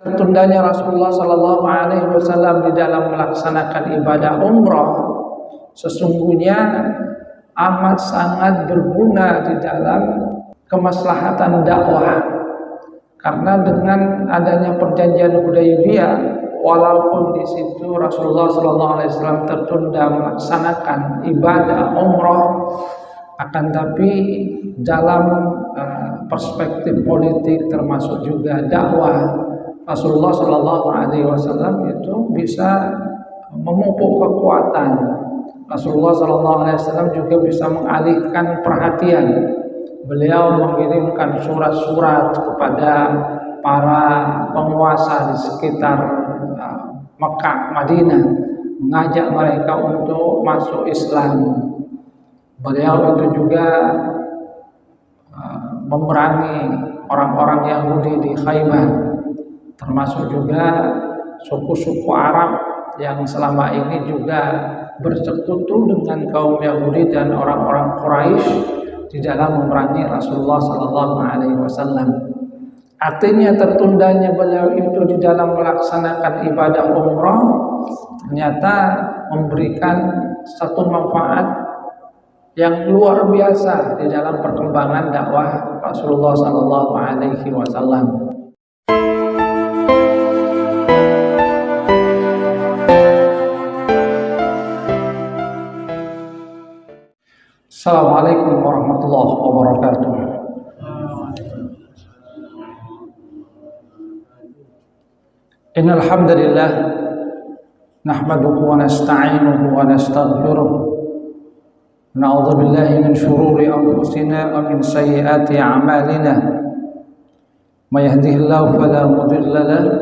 Tertundanya Rasulullah Sallallahu Alaihi Wasallam di dalam melaksanakan ibadah umrah sesungguhnya amat sangat berguna di dalam kemaslahatan dakwah, karena dengan adanya perjanjian Hudaybiyah, walaupun di situ Rasulullah Sallallahu Alaihi Wasallam tertunda melaksanakan ibadah umrah, akan tapi dalam perspektif politik termasuk juga dakwah, Rasulullah Shallallahu Alaihi Wasallam itu bisa memupuk kekuatan. Rasulullah Shallallahu Alaihi Wasallam juga bisa mengalihkan perhatian. Beliau mengirimkan surat-surat kepada para penguasa di sekitar Mekah, Madinah, mengajak mereka untuk masuk Islam. Beliau itu juga memerangi orang-orang Yahudi di Khaybar, termasuk juga suku-suku Arab yang selama ini juga bersekutu dengan kaum Yahudi dan orang-orang Quraisy di dalam memerangi Rasulullah Sallallahu Alaihi Wasallam. Artinya tertundanya beliau itu di dalam melaksanakan ibadah umrah ternyata memberikan satu manfaat yang luar biasa di dalam perkembangan dakwah Rasulullah Sallallahu Alaihi Wasallam. Assalamualaikum warahmatullahi wabarakatuh. Innal hamdalillah nahmaduhu wa nasta'inuhu wa nastaghfiruh. Na'udzu billahi min shururi anfusina wa min sayyiati a'malina. May yahdihillahu fala mudilla lahu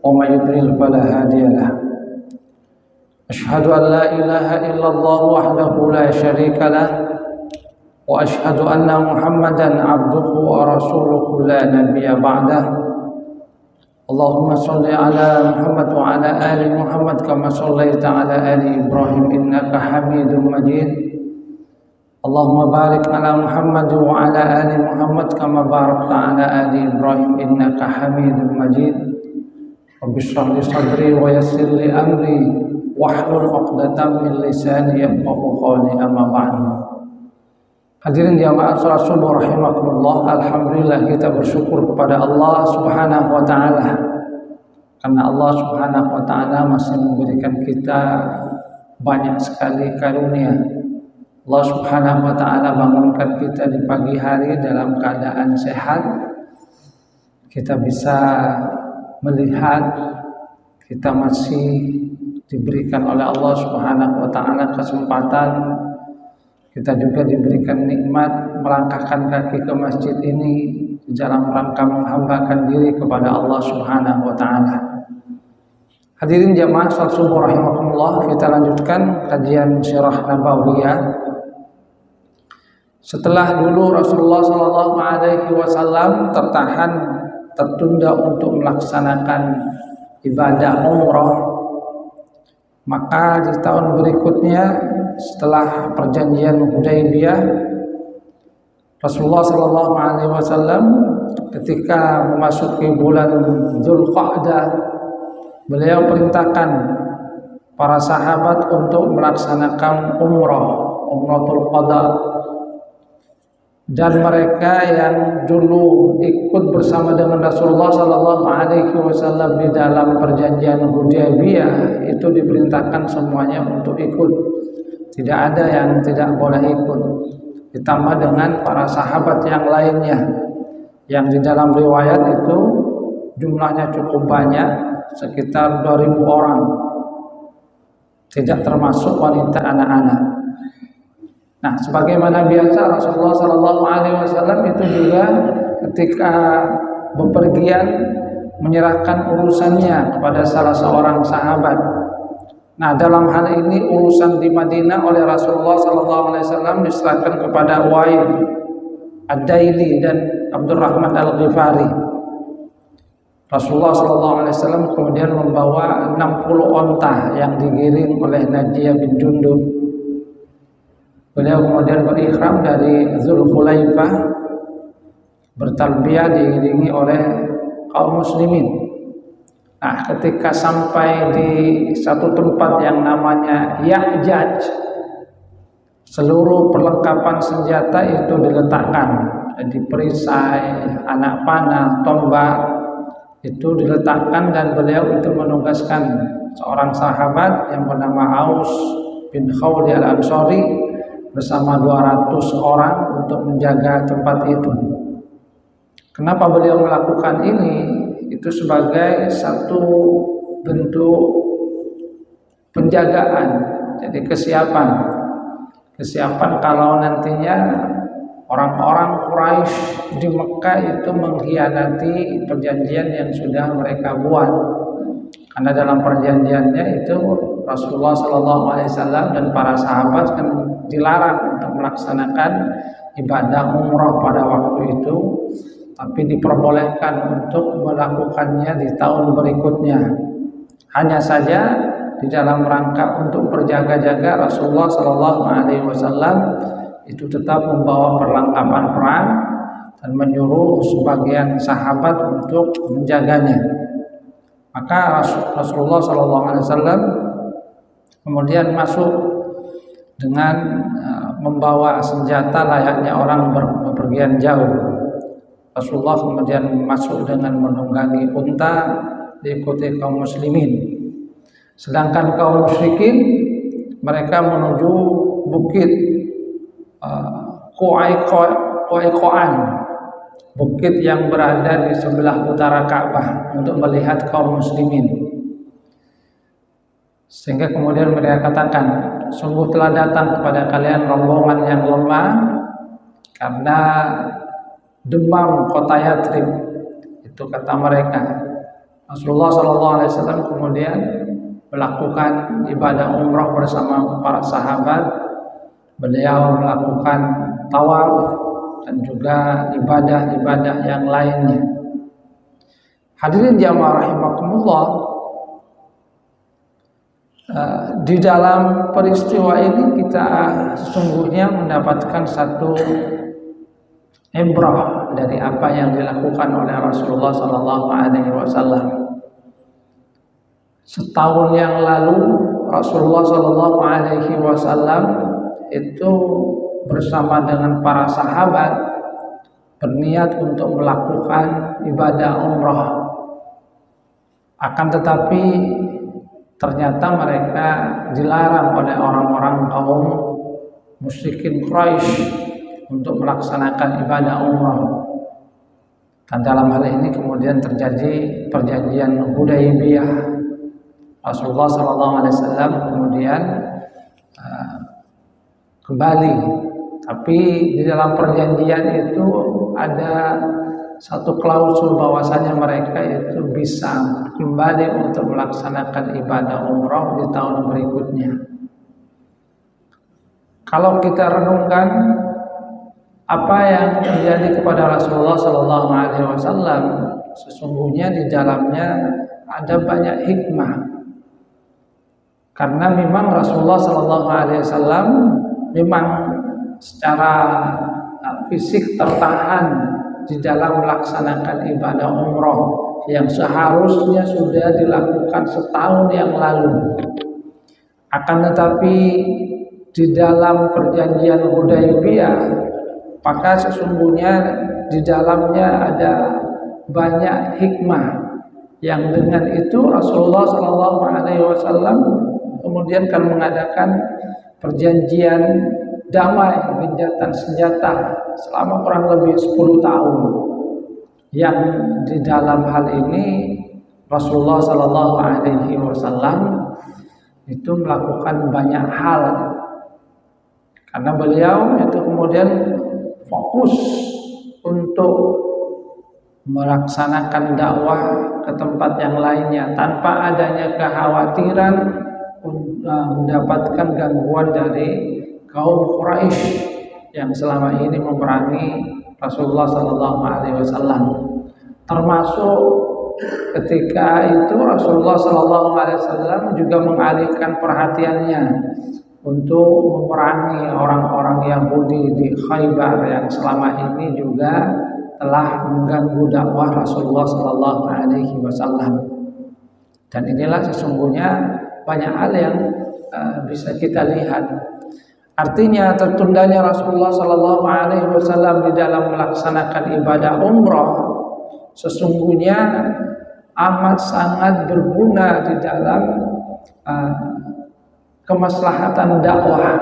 wa may yudlil fala hadiya lahu. Asyhadu an la ilaha illallah wahdahu la syarika lah wa asyhadu anna Muhammadan abduhu wa rasuluhu la nabiyya ba'dah. Allahumma shalli ala Muhammad wa ala ali Muhammad kama shallaita ala ali Ibrahim innaka Hamidum Majid. Allahumma barik ala Muhammad wa ala ali Muhammad kama barakta ala ali Ibrahim innaka Hamidum Majid. Rabbi shrah li sadri wa yassir li amri wahlul 'uqdatam min lisani yafqahu qawli, amma ba'du. Hadirin jamaah salat subuh rahimakumullah, alhamdulillah kita bersyukur kepada Allah Subhanahu wa taala karena Allah Subhanahu wa taala masih memberikan kita banyak sekali karunia. Allah Subhanahu wa taala bangunkan kita di pagi hari dalam keadaan sehat. Kita bisa melihat, kita masih diberikan oleh Allah Subhanahu wa taala kesempatan, kita juga diberikan nikmat melangkahkan kaki ke masjid ini dalam rangka menghambakan diri kepada Allah Subhanahu wa taala. Hadirin jamaah salat subuh rahimakumullah, kita lanjutkan kajian sirah nabawiyah. Setelah dulu Rasulullah Sallallahu Alaihi Wasallam tertunda untuk melaksanakan ibadah umrah, maka di tahun berikutnya setelah perjanjian Hudaybiyah, Rasulullah Sallallahu Alaihi Wasallam ketika memasuki bulan Dzulqa'dah, beliau perintahkan para sahabat untuk melaksanakan umratul qada. Dan mereka yang dulu ikut bersama dengan Rasulullah Sallallahu Alaihi Wasallam di dalam perjanjian Hudaybiyah itu diperintahkan semuanya untuk ikut. Tidak ada yang tidak boleh ikut. Ditambah dengan para sahabat yang lainnya, yang di dalam riwayat itu jumlahnya cukup banyak, sekitar 2000 orang, tidak termasuk wanita anak-anak. Nah, sebagaimana biasa Rasulullah Sallallahu Alaihi Wasallam itu juga ketika bepergian menyerahkan urusannya kepada salah seorang sahabat. Nah, dalam hal ini urusan di Madinah oleh Rasulullah Sallallahu Alaihi Wasallam diserahkan kepada Wa'il Ad-Daili dan Abdurrahman Al-Ghifari. Rasulullah Sallallahu Alaihi Wasallam kemudian membawa 60 onta yang digiring oleh Najiyah bin Jundub. Beliau kemudian berikhram dari Dzulhulaifah, bertalbiyah diiringi oleh kaum muslimin. Nah, ketika sampai di satu tempat yang namanya Ya'jaj, seluruh perlengkapan senjata itu diletakkan. Jadi perisai, anak panah, tombak itu diletakkan, dan beliau itu menugaskan seorang sahabat yang bernama Aus bin Khawli al-Ansari bersama 200 orang untuk menjaga tempat itu. Kenapa beliau melakukan ini? Itu sebagai satu bentuk penjagaan, jadi kesiapan kalau nantinya orang-orang Quraisy di Mekah itu mengkhianati perjanjian yang sudah mereka buat. Karena dalam perjanjiannya itu Rasulullah SAW dan para sahabat kan dilarang untuk melaksanakan ibadah umrah pada waktu itu, tapi diperbolehkan untuk melakukannya di tahun berikutnya. Hanya saja di dalam rangka untuk berjaga-jaga, Rasulullah SAW itu tetap membawa perlengkapan perang dan menyuruh sebagian sahabat untuk menjaganya. Maka Rasulullah SAW kemudian masuk dengan membawa senjata layaknya orang bepergian jauh. Rasulullah kemudian masuk dengan menunggangi unta diikuti kaum muslimin. Sedangkan kaum musyrikin mereka menuju bukit Qu'aiqan, bukit yang berada di sebelah utara Ka'bah, untuk melihat kaum muslimin. Sehingga kemudian mereka katakan, sungguh telah datang kepada kalian rombongan yang lemah karena demam kota Yatsrib. Itu kata mereka. Rasulullah SAW kemudian melakukan ibadah umrah bersama para sahabat. Beliau melakukan tawaf dan juga ibadah-ibadah yang lainnya. Hadirin jamaah rahimakumullah, di dalam peristiwa ini kita sesungguhnya mendapatkan satu ibrah dari apa yang dilakukan oleh Rasulullah SAW. Setahun yang lalu Rasulullah SAW itu bersama dengan para sahabat berniat untuk melakukan ibadah umrah. Akan tetapi ternyata mereka dilarang oleh orang-orang kaum musyrikin Quraisy untuk melaksanakan ibadah umrah. Dan dalam hal ini kemudian terjadi perjanjian Hudaybiyah. Rasulullah SAW kemudian kembali, tapi di dalam perjanjian itu ada satu klausul bahwasanya mereka itu bisa kembali untuk melaksanakan ibadah umrah di tahun berikutnya. Kalau kita renungkan apa yang terjadi kepada Rasulullah SAW, sesungguhnya di dalamnya ada banyak hikmah. Karena memang Rasulullah SAW memang secara fisik tertahan di dalam melaksanakan ibadah umrah yang seharusnya sudah dilakukan setahun yang lalu. Akan tetapi di dalam perjanjian Hudaybiyah, maka sesungguhnya di dalamnya ada banyak hikmah yang dengan itu Rasulullah SAW kemudian kan mengadakan perjanjian damai, gencatan senjata selama kurang lebih 10 tahun. Yang di dalam hal ini Rasulullah SAW itu melakukan banyak hal, karena beliau itu kemudian fokus untuk melaksanakan dakwah ke tempat yang lainnya tanpa adanya kekhawatiran mendapatkan gangguan dari kaum Quraisy yang selama ini memerangi Rasulullah SAW. Termasuk ketika itu Rasulullah SAW juga mengalihkan perhatiannya untuk memerangi orang-orang Yahudi di Khaybar yang selama ini juga telah mengganggu dakwah Rasulullah SAW. Dan inilah sesungguhnya banyak hal yang bisa kita lihat. Artinya tertundanya Rasulullah Sallallahu Alaihi Wasallam di dalam melaksanakan ibadah umrah sesungguhnya amat sangat berguna di dalam kemaslahatan dakwah.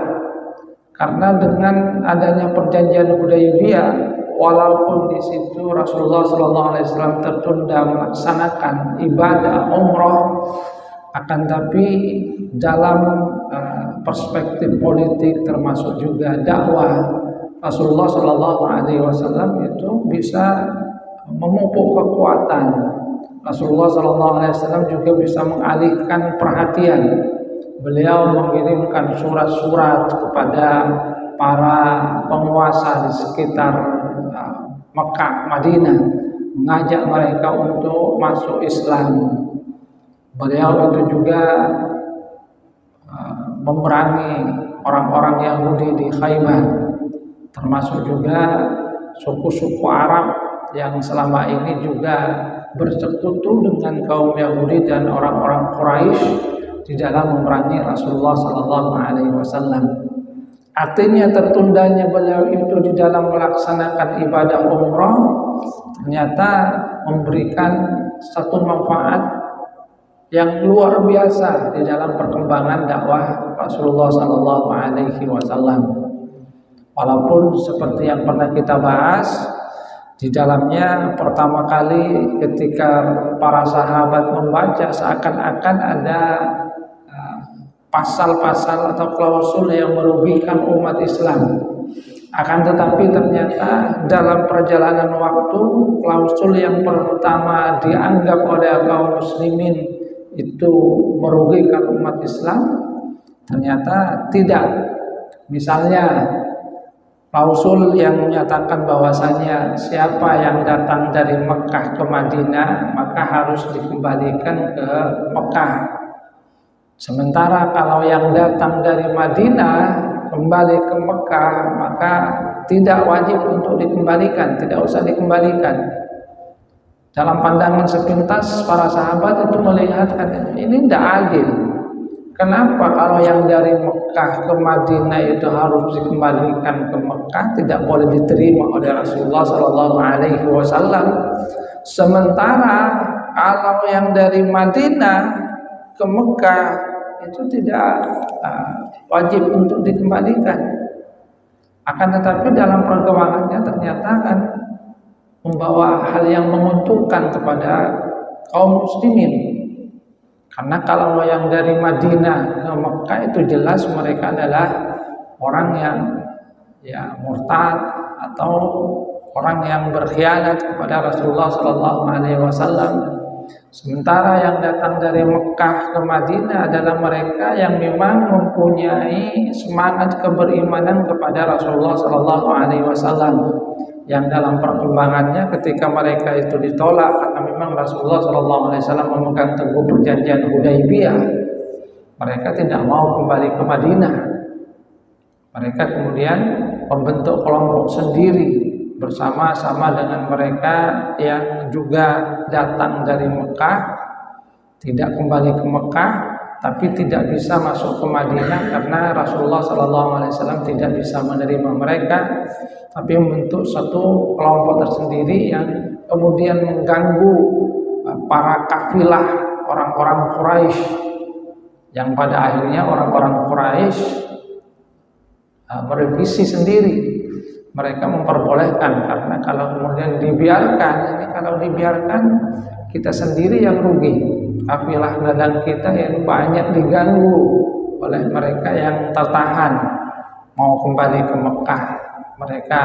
Karena dengan adanya perjanjian Hudaybiyah, walaupun di situ Rasulullah Sallallahu Alaihi Wasallam tertunda melaksanakan ibadah umrah, akan tapi dalam perspektif politik termasuk juga dakwah, Rasulullah Sallallahu Alaihi Wasallam itu bisa memupuk kekuatan. Rasulullah Sallallahu Alaihi Wasallam juga bisa mengalihkan perhatian. Beliau mengirimkan surat-surat kepada para penguasa di sekitar Mekah, Madinah, mengajak mereka untuk masuk Islam. Beliau itu juga memerangi orang-orang Yahudi di Khaybar, termasuk juga suku-suku Arab yang selama ini juga bersekutu dengan kaum Yahudi dan orang-orang Quraisy di dalam memerangi Rasulullah Sallallahu Alaihi Wasallam. Artinya tertundanya beliau itu di dalam melaksanakan ibadah umrah ternyata memberikan satu manfaat yang luar biasa di dalam perkembangan dakwah Rasulullah Sallallahu Alaihi Wasallam. Walaupun seperti yang pernah kita bahas, di dalamnya pertama kali ketika para sahabat membaca seakan-akan ada pasal-pasal atau klausul yang merugikan umat Islam. Akan tetapi ternyata dalam perjalanan waktu klausul yang pertama dianggap oleh kaum muslimin itu merugikan umat Islam, ternyata tidak. Misalnya klausul yang menyatakan bahwasanya siapa yang datang dari Mekah ke Madinah maka harus dikembalikan ke Mekah. Sementara kalau yang datang dari Madinah kembali ke Mekah maka tidak wajib untuk dikembalikan, tidak usah dikembalikan. Dalam pandangan sepintas para sahabat itu melihat ini tidak adil. Kenapa kalau yang dari Mekah ke Madinah itu harus dikembalikan ke Mekah, tidak boleh diterima oleh Rasulullah Sallallahu Alaihi Wasallam? Sementara kalau yang dari Madinah ke Mekah itu tidak wajib untuk dikembalikan. Akan tetapi dalam perkembangannya ternyata kan membawa hal yang menguntungkan kepada kaum muslimin. Karena kalau yang dari Madinah ke Mekah itu jelas mereka adalah orang yang murtad atau orang yang berkhianat kepada Rasulullah Sallallahu Alaihi Wasallam. Sementara yang datang dari Mekah ke Madinah adalah mereka yang memang mempunyai semangat keberimanan kepada Rasulullah Sallallahu Alaihi Wasallam. Yang dalam perkembangannya ketika mereka itu ditolak karena memang Rasulullah Sallallahu Alaihi Wasallam memegang teguh perjanjian Hudaybiyah, mereka tidak mau kembali ke Madinah. Mereka kemudian membentuk kelompok sendiri bersama-sama dengan mereka yang juga datang dari Mekah, tidak kembali ke Mekah, tapi tidak bisa masuk ke Madinah karena Rasulullah Sallallahu Alaihi Wasallam tidak bisa menerima mereka, tapi membentuk satu kelompok tersendiri yang kemudian mengganggu para kafilah orang-orang Quraisy, yang pada akhirnya orang-orang Quraisy merevisi sendiri. Mereka memperbolehkan, karena kalau kemudian dibiarkan, kita sendiri yang rugi. Kafilah dagang kita yang banyak diganggu oleh mereka yang tertahan mau kembali ke Mekah. Mereka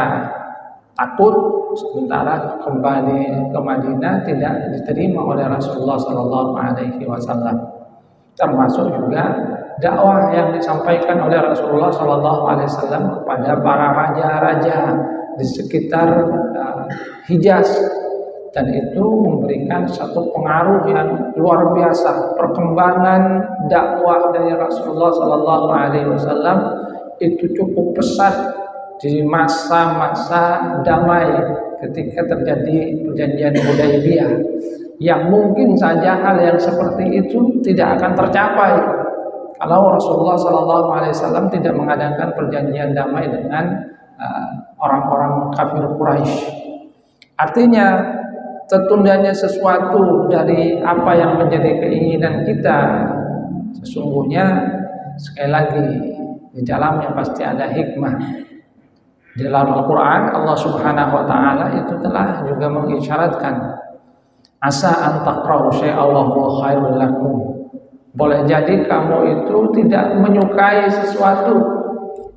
takut, sementara kembali ke Madinah tidak diterima oleh Rasulullah Sallallahu Alaihi Wasallam. Termasuk juga dakwah yang disampaikan oleh Rasulullah Sallallahu Alaihi Wasallam kepada para raja-raja di sekitar Hijaz, dan itu memberikan satu pengaruh yang luar biasa. Perkembangan dakwah dari Rasulullah Sallallahu Alaihi Wasallam itu cukup pesat di masa-masa damai ketika terjadi perjanjian Hudaybiyah. yang mungkin saja hal yang seperti itu tidak akan tercapai kalau Rasulullah SAW tidak mengadakan perjanjian damai dengan orang-orang kafir Quraisy. Artinya tertundanya sesuatu dari apa yang menjadi keinginan kita, sesungguhnya sekali lagi di dalamnya pasti ada hikmah. Di dalam Al-Quran Allah Subhanahu Wa Taala itu telah juga mengisyaratkan, asa an takrahu syai'an wa huwa khairul lakum. Boleh jadi kamu itu tidak menyukai sesuatu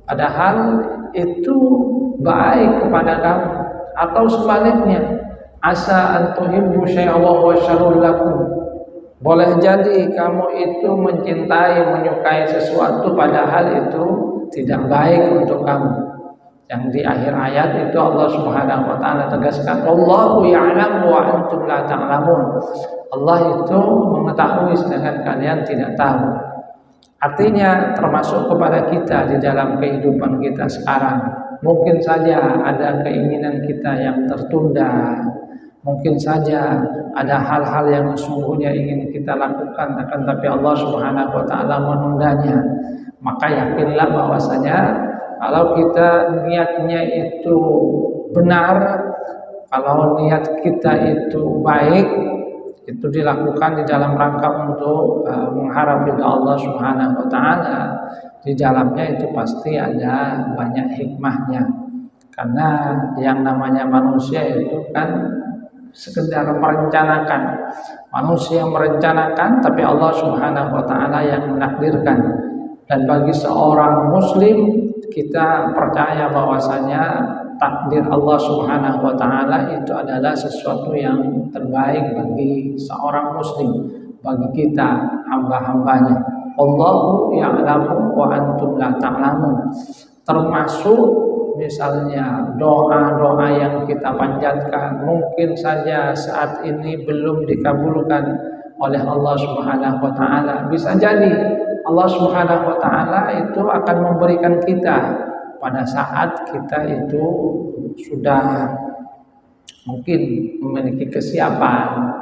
padahal itu baik kepada kamu, atau sebaliknya, asa an tuhibbu syai'an wa huwa syarrul lakum. Boleh jadi kamu itu mencintai, menyukai sesuatu padahal itu tidak baik untuk kamu. Yang di akhir ayat itu Allah Subhanahu Wa Taala tegaskan, Allahu ya'lamu wa antum la ta'lamun. Allah itu mengetahui sedangkan kalian tidak tahu. Artinya termasuk kepada kita di dalam kehidupan kita sekarang, mungkin saja ada keinginan kita yang tertunda, mungkin saja ada hal-hal yang sesungguhnya ingin kita lakukan, akan tapi Allah Subhanahu Wa Taala menundanya. Maka yakinlah bahwasanya kalau kita niatnya itu benar, kalau niat kita itu baik, itu dilakukan di dalam rangka untuk mengharap ridha Allah Subhanahu Wa Taala, di dalamnya itu pasti ada banyak hikmahnya. Karena yang namanya manusia itu kan sekedar merencanakan. Manusia merencanakan, tapi Allah Subhanahu Wa Taala yang menakdirkan. Dan bagi seorang muslim, kita percaya bahwasanya takdir Allah Subhanahu Wa Taala itu adalah sesuatu yang terbaik bagi seorang muslim, bagi kita hamba-hambanya. Allahu ya'lamu wa antum la ta'lamun. Termasuk misalnya doa-doa yang kita panjatkan, mungkin saja saat ini belum dikabulkan oleh Allah Subhanahu Wa Taala. Bisa jadi Allah Subhanahu Wa Taala itu akan memberikan kita pada saat kita itu sudah mungkin memiliki kesiapan,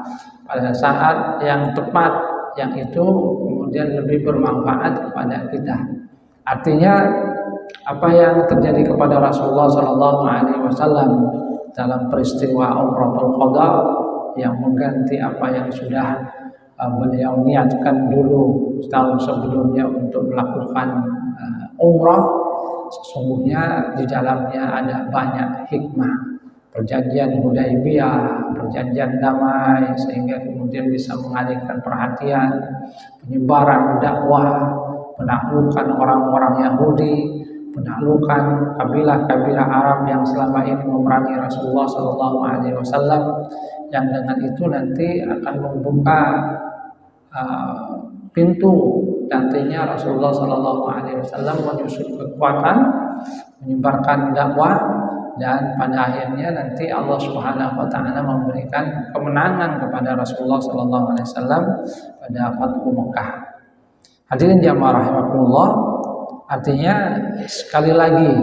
pada saat yang tepat, yang itu kemudian lebih bermanfaat kepada kita. Artinya apa yang terjadi kepada Rasulullah SAW dalam peristiwa Umratul Qadha yang mengganti apa yang sudah beliau niatkan dulu setahun sebelumnya untuk melakukan umrah, sesungguhnya di dalamnya ada banyak hikmah. Perjanjian Hudaybiyah, perjanjian damai, sehingga kemudian bisa mengalihkan perhatian, penyebaran dakwah, penaklukan orang-orang Yahudi, penaklukan kabilah-kabilah Arab yang selama ini memerangi Rasulullah SAW, yang dengan itu nanti akan membuka pintu nantinya Rasulullah SAW menyusun kekuatan, menyebarkan dakwah, dan pada akhirnya nanti Allah Subhanahu Wa Taala memberikan kemenangan kepada Rasulullah SAW pada Fathu Mekah. Hadirin jamaah rahimakumullah, artinya sekali lagi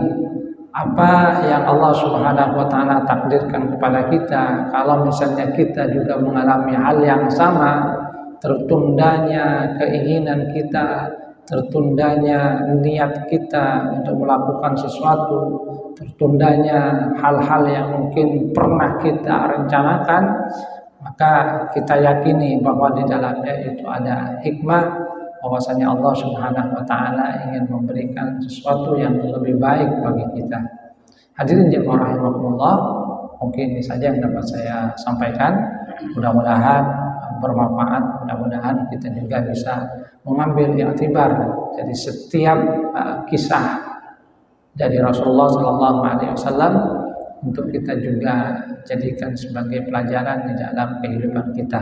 apa yang Allah Subhanahu Wa Taala takdirkan kepada kita, kalau misalnya kita juga mengalami hal yang sama, tertundanya keinginan kita, tertundanya niat kita untuk melakukan sesuatu, tertundanya hal-hal yang mungkin pernah kita rencanakan, maka kita yakini bahwa di dalamnya itu ada hikmah, bahwasanya Allah Subhanahu Wa Taala ingin memberikan sesuatu yang lebih baik bagi kita. Hadirin jemaah rahimakumullah, mungkin ini saja yang dapat saya sampaikan. Mudah-mudahan bermanfaat, mudah-mudahan kita juga bisa mengambil iktibar dari setiap kisah dari Rasulullah SAW untuk kita juga jadikan sebagai pelajaran di dalam kehidupan kita.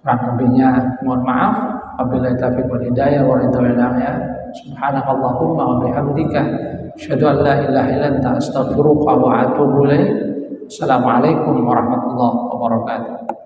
Kurang lebihnya mohon maaf. Wabillahi taufiq wal hidayah wa ridha. Subhanakallahumma wa bihamdika asyhadu an la ilaha illa anta astaghfiruka wa atubu ilaik. Assalamualaikum warahmatullahi wabarakatuh.